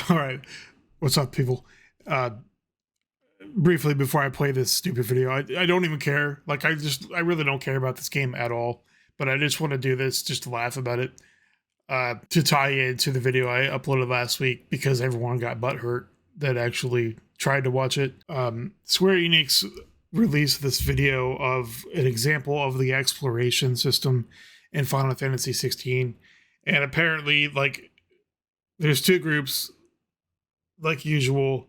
All right. What's up, people? Uh, Briefly, before I play this stupid video, I don't even care. Like, I really don't care about this game at all. But I just want to do this just to laugh about it. To tie into the video I uploaded last week because everyone got butthurt that actually tried to watch it. Square Enix released this video of an example of the exploration system in Final Fantasy 16. And apparently, like, there's two groups like usual.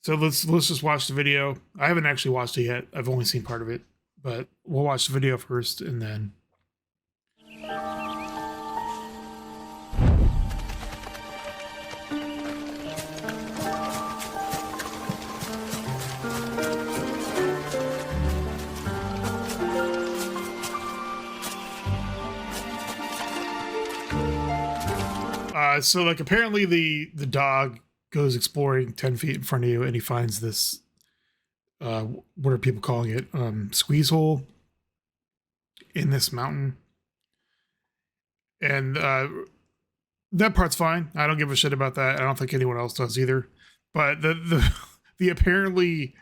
So let's just watch the video. I haven't actually watched it yet. I've only seen part of it, but we'll watch the video first and then. So like apparently the dog goes exploring 10 feet in front of you and he finds this what are people calling it, squeeze hole in this mountain, and that part's fine. I don't give a shit about that. I don't think anyone else does either. But the apparently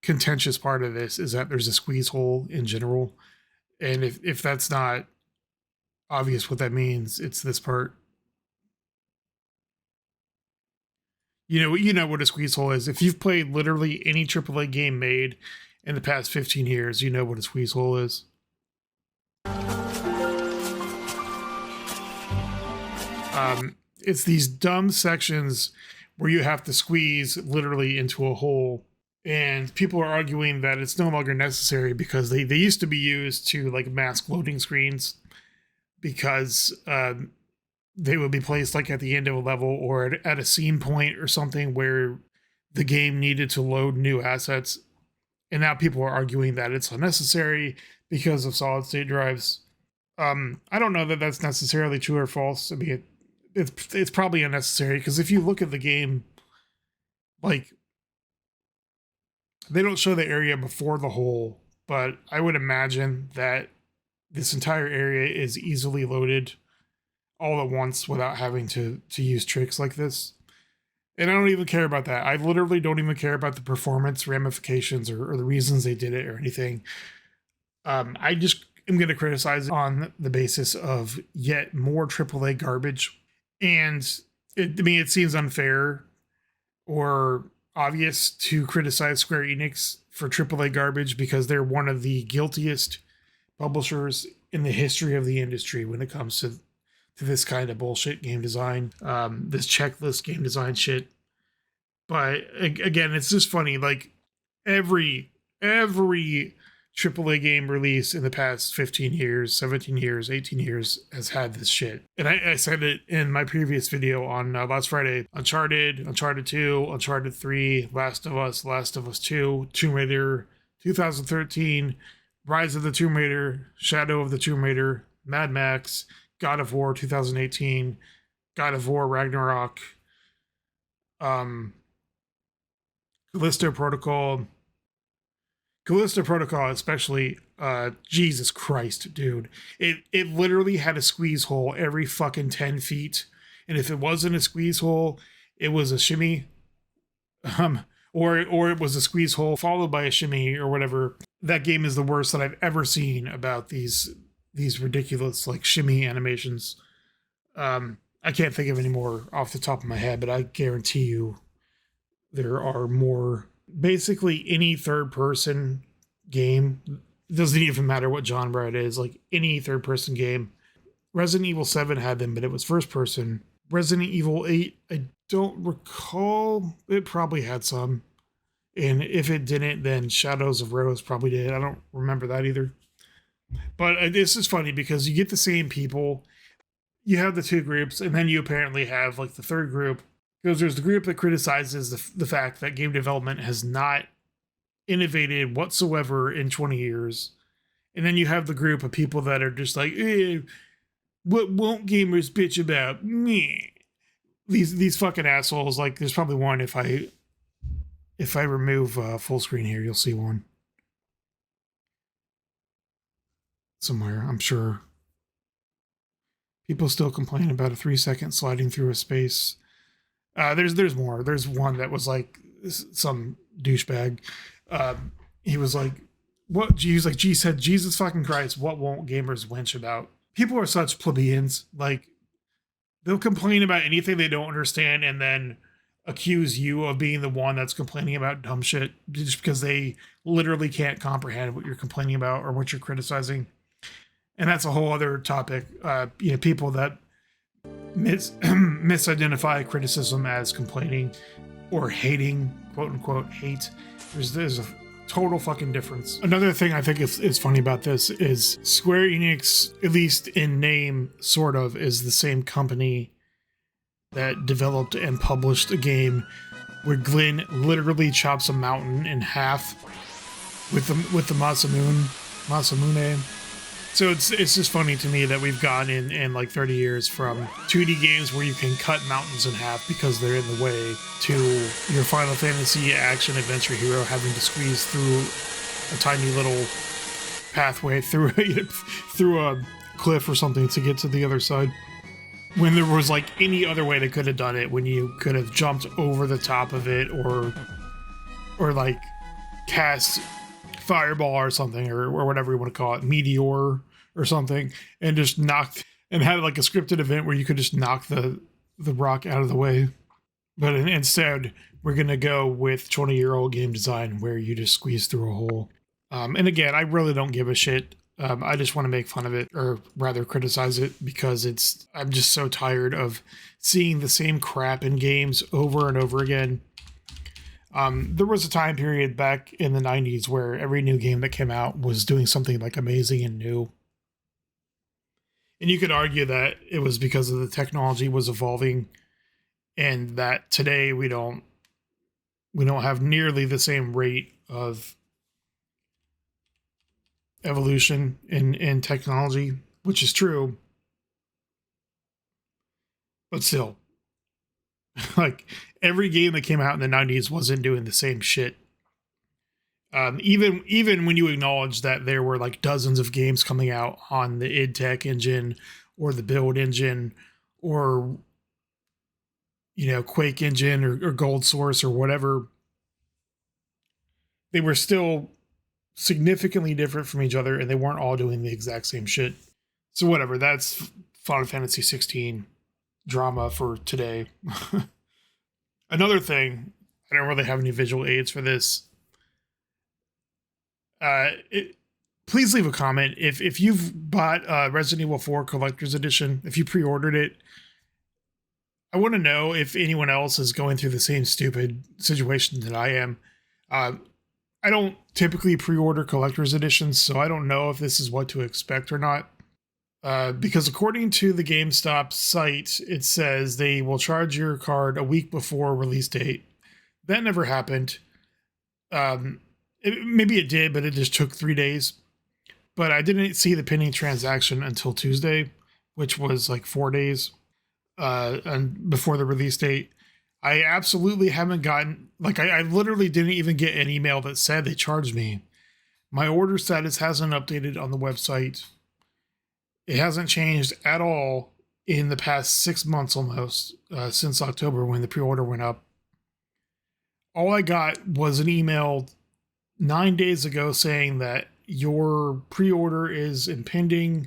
contentious part of this is that there's a squeeze hole in general, and if that's not obvious what that means, it's this part. You know what a squeeze hole is. If you've played literally any AAA game made in the past 15 years, you know what a squeeze hole is. It's these dumb sections where you have to squeeze literally into a hole, and people are arguing that it's no longer necessary because they used to be used to like mask loading screens because they would be placed like at the end of a level or at a scene point or something where the game needed to load new assets. And now people are arguing that it's unnecessary because of solid state drives. I don't know that that's necessarily true or false. I mean, it's probably unnecessary because if you look at the game, like, they don't show the area before the hole, but I would imagine that this entire area is easily loaded all at once without having to use tricks like this. And I don't even care about that. I literally don't even care about the performance ramifications or the reasons they did it or anything. I just am going to criticize it on the basis of yet more AAA garbage. And it seems unfair or obvious to criticize Square Enix for AAA garbage because they're one of the guiltiest publishers in the history of the industry when it comes to this kind of bullshit game design, this checklist game design shit. But again, it's just funny. Like every AAA game release in the past 15 years, 17 years, 18 years has had this shit. And I said it in my previous video on last Friday. Uncharted, Uncharted 2, Uncharted 3, Last of Us 2, Tomb Raider 2013, Rise of the Tomb Raider, Shadow of the Tomb Raider, Mad Max, God of War 2018, God of War Ragnarok, Callisto Protocol, especially, Jesus Christ, dude. It literally had a squeeze hole every fucking 10 feet. And if it wasn't a squeeze hole, it was a shimmy. Or it was a squeeze hole followed by a shimmy or whatever. That game is the worst that I've ever seen about these ridiculous like shimmy animations. I can't think of any more off the top of my head, but I guarantee you there are more. Basically any third person game, doesn't even matter what genre it is, like any third person game. Resident Evil 7 had them, but it was first person. Resident Evil 8, I don't recall. It probably had some. And if it didn't, then Shadows of Rose probably did. I don't remember that either. But this is funny because you get the same people. You have the two groups, and then you apparently have like the third group. Because there's the group that criticizes the fact that game development has not innovated whatsoever in 20 years. And then you have the group of people that are just like, what won't gamers bitch about? Meh. These fucking assholes. Like, there's probably one if I remove full screen here, you'll see one. Somewhere, I'm sure. People still complain about a 3-second sliding through a space There's more. There's one that was like some douchebag. He was like, "What?" He was like, "G said Jesus fucking Christ. What won't gamers winch about?" People are such plebeians. Like, they'll complain about anything they don't understand, and then accuse you of being the one that's complaining about dumb shit just because they literally can't comprehend what you're complaining about or what you're criticizing. And that's a whole other topic. People that misidentify criticism as complaining or hating, quote unquote, hate. There's a total fucking difference. Another thing I think is funny about this is Square Enix, at least in name, sort of, is the same company that developed and published a game where Glenn literally chops a mountain in half with the Masamune. So it's just funny to me that we've gone in like 30 years from 2D games where you can cut mountains in half because they're in the way to your Final Fantasy action adventure hero having to squeeze through a tiny little pathway through a cliff or something to get to the other side. When there was like any other way they could have done it, when you could have jumped over the top of it or like cast fireball or something or whatever you want to call it, meteor or something, and just knocked and had like a scripted event where you could just knock the rock out of the way. But instead, we're gonna go with 20-year-old game design where you just squeeze through a hole. And again, I really don't give a shit. I just want to make fun of it, or rather criticize it, because I'm just so tired of seeing the same crap in games over and over again. There was a time period back in the 90s where every new game that came out was doing something like amazing and new. And you could argue that it was because of the technology was evolving, and that today we don't have nearly the same rate of evolution in technology, which is true. But still, like, every game that came out in the 90s wasn't doing the same shit. Even when you acknowledge that there were like dozens of games coming out on the id Tech engine or the Build engine or Quake engine or Gold Source or whatever, they were still significantly different from each other, and they weren't all doing the exact same shit. So whatever, that's Final Fantasy 16 drama for today. Another thing, I don't really have any visual aids for this. Please leave a comment if you've bought Resident Evil 4 Collector's Edition, if you pre-ordered it. I want to know if anyone else is going through the same stupid situation that I am. I don't typically pre-order collector's editions, so I don't know if this is what to expect or not. Because according to the GameStop site, it says they will charge your card a week before release date. That never happened. Maybe it did, but it just took 3 days. But I didn't see the pending transaction until Tuesday, which was like 4 days and before the release date. I absolutely haven't gotten, like, I literally didn't even get an email that said they charged me. My order status hasn't updated on the website. It hasn't changed at all in the past 6 months almost, since October when the pre-order went up. All I got was an email 9 days ago saying that your pre-order is impending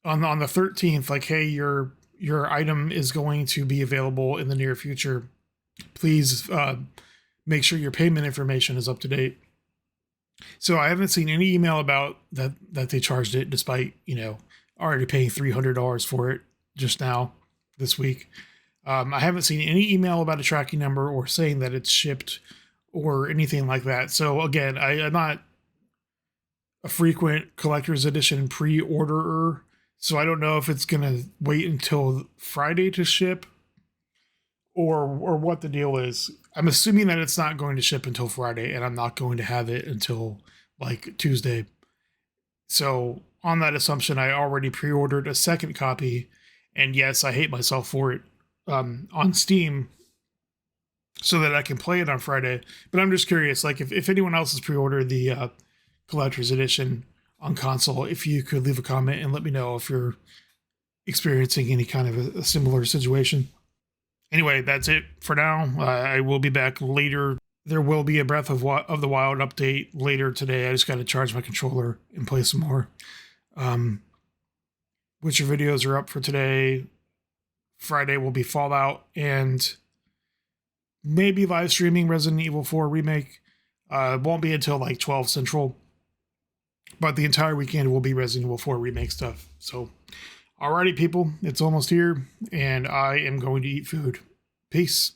on the 13th. Like, hey, your item is going to be available in the near future. Please make sure your payment information is up to date. So I haven't seen any email about that they charged it, despite, already paying $300 for it just now this week. I haven't seen any email about a tracking number or saying that it's shipped or anything like that. So again, I'm not a frequent collector's edition pre-orderer, so I don't know if it's going to wait until Friday to ship or what the deal is. I'm assuming that it's not going to ship until Friday, and I'm not going to have it until like Tuesday. So on that assumption, I already pre-ordered a second copy, and yes, I hate myself for it, on Steam, so that I can play it on Friday. But I'm just curious, like, if anyone else has pre-ordered the collector's edition on console, if you could leave a comment and let me know if you're experiencing any kind of a similar situation. Anyway, that's it for now. I will be back later. There will be a Breath of the Wild update later today. I just got to charge my controller and play some more. Witcher videos are up for today. Friday will be Fallout and maybe live streaming Resident Evil 4 Remake. It won't be until like 12 Central. But the entire weekend will be Resident Evil 4 Remake stuff. So, alrighty, people. It's almost here. And I am going to eat food. Peace.